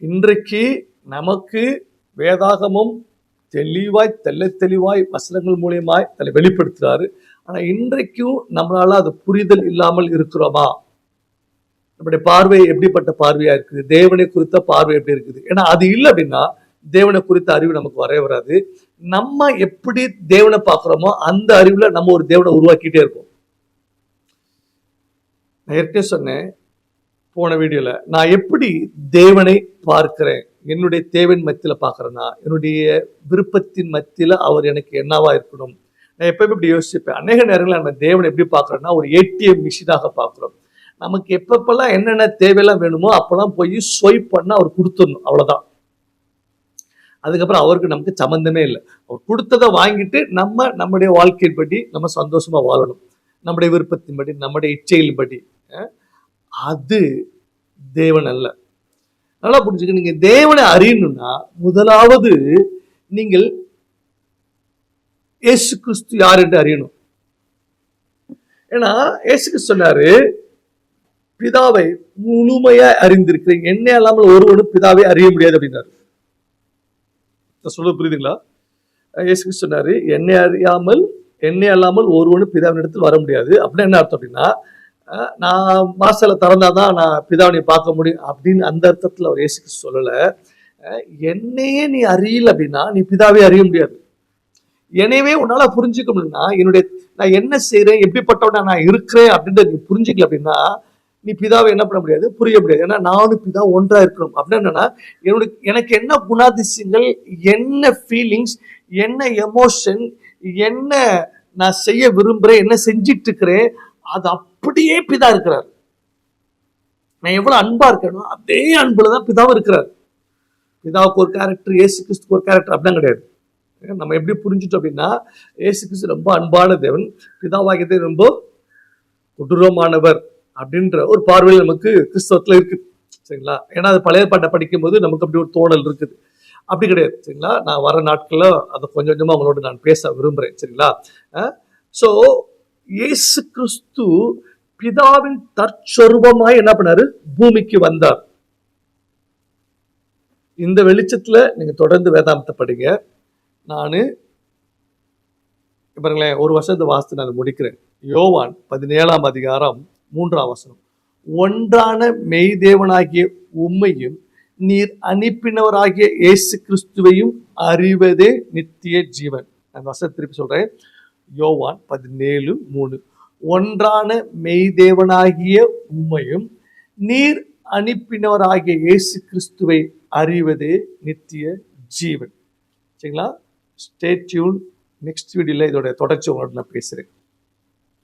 இன்றைக்கு நமக்கு வேதாகமும் தெளிவாய் வசனங்கள் மூலியமாய் அதை வெளிப்படுத்துறாரு. ஆனா இன்றைக்கும் நம்மளால அது புரிதல் இல்லாமல் இருக்கிறோமா? நம்முடைய பார்வை எப்படிப்பட்ட பார்வையா இருக்குது? தேவனை குறித்த பார்வை எப்படி இருக்குது? ஏன்னா அது இல்லை அப்படின்னா தேவனை குறித்த அறிவு நமக்கு வரவே வராது. நம்ம எப்படி தேவனை பார்க்கிறோமோ அந்த அறிவுல நம்ம ஒரு தேவனை உருவாக்கிட்டே இருக்கோம். நான் ஏற்கனவே சொன்னேன் போன வீடியோல, நான் எப்படி தேவனை பார்க்கிறேன், என்னுடைய தேவன் மத்தியில பார்க்கிறேன்னா, என்னுடைய விருப்பத்தின் மத்தியில அவர் எனக்கு என்னவா இருக்கணும். நான் எப்பவுமே இப்படி யோசிப்பேன். அநேக நேரங்களில் நம்ம தேவனை எப்படி பார்க்கிறோம்னா ஒரு ஏடிஎம் மிஷினாக பார்க்கிறோம். நமக்கு எப்பப்பெல்லாம் என்னென்ன தேவையெல்லாம் வேணுமோ அப்பெல்லாம் போய் ஸ்வைப் பண்ண அவர் கொடுத்துடணும், அவ்வளவுதான். அதுக்கப்புறம் அவருக்கு நமக்கு சம்பந்தமே இல்லை. அவர் கொடுத்ததை வாங்கிட்டு நம்முடைய வாழ்க்கையின் படி நம்ம சந்தோஷமா வாழணும், நம்முடைய விருப்பத்தின் படி, நம்முடைய இச்சையின் படி. அது தேவன் அல்ல. நல்லா புரிஞ்சுக்க. நீங்க தேவனை அறியணும்னா முதலாவது நீங்கள் இயேசு கிறிஸ்து யார் என்று அறியணும். ஏன்னா இயேசு கிறிஸ்து சொன்னாரு, பிதாவை முழுமையா அறிந்திருக்கிறீங்க, என்னை அல்லாமல் ஒருவனும் பிதாவை அறிய முடியாது அப்படின்னாரு. சொல்ல புரியுதுங்களா? இயேசு கிறிஸ்து சொன்னாரு, என்னை அல்லாமல் ஒருவனும் பிதாவின் இடத்தில் வர முடியாது. அப்படின்னா என்ன அர்த்தம் அப்படின்னா, நான் வாசலை திறந்தாதான் நான் பிதாவினை பார்க்க முடியும் அப்படின்னு அந்த அர்த்தத்தில் அவர் இயேசு கிறிஸ்து சொல்லல. என்னையே நீ அறியல அப்படின்னா நீ பிதாவே அறிய முடியாது. எனவே உன்னால புரிஞ்சுக்க முடியும்னா நான் என்ன செய்யறேன், எப்படிப்பட்டவனா நான் இருக்கிறேன் அப்படின்றத நீ புரிஞ்சுக்கல அப்படின்னா நீ பிதாவை என்ன பண்ண முடியாது, புரிய முடியாது. ஏன்னா நானும் பிதா ஒன்றா இருக்கணும் அப்படின்னு என்னன்னா, எனக்கு என்ன குணாதிசயங்கள், என்ன ஃபீலிங்ஸ், என்ன எமோஷன், என்ன நான் செய்ய விரும்புறேன், என்ன செஞ்சிட்டு இருக்கிறேன், அது அப்படியே பிதா இருக்கிறார். நான் எவ்வளவு அன்பா இருக்கணும் அதே அன்புலதான் பிதாவும் இருக்கிறார். பிதாவுக்கு ஒரு கேரக்டர், இயேசு கிறிஸ்துக்கு ஒரு கேரக்டர் அப்படிதான் கிடையாது. நம்ம எப்படி புரிஞ்சுட்டோம் அப்படின்னா, இயேசு கிறிஸ்து ரொம்ப அன்பான தேவன், பிதாவாகியதே ரொம்ப கொடூரமானவர் அப்படின்ற ஒரு பார்வையில் நமக்கு கிறிஸ்தவத்துல இருக்கு. சரிங்களா? ஏன்னா அது பழைய பாட்டை படிக்கும் போது நமக்கு அப்படி ஒரு தோணல் இருக்குது. அப்படி கிடையாது. சரிங்களா? நான் வர நாட்கள்ல அதை கொஞ்சம் கொஞ்சமா அவங்களோட நான் பேச விரும்புறேன். சரிங்களா? சோ இயேசு கிறிஸ்து பிதாவின் தற்சொரூபமாய் என்ன பண்ணாரு, பூமிக்கு வந்தார். இந்த வெளிச்சத்துல நீங்க தொடர்ந்து வேதாந்தத்தை படிங்க. நானு பாருங்களேன், ஒரு வருஷத்தை வாசித்து நான் முடிக்கிறேன். யோவான் 17ஆம் அதிகாரம் 3ஆம் வசனம். ஒன்றான மெய்தேவனாகிய உம்மையும் நீர் அனுப்பினவராகிய இயேசு கிறிஸ்துவையும் அறிவதே நித்திய ஜீவன். நான் வசனம் திருப்பி சொல்றேன். யோவான் 17:3. ஒன்றான மெய்தேவனாகிய உம்மையும் நீர் அனுப்பினவராகிய இயேசு கிறிஸ்துவை அறிவதே நித்திய ஜீவன். சரிங்களா? Stay tune. நெக்ஸ்ட் வீடியோல இதோட தொடர்ச்சி உங்களோட நான் பேசுறேன்.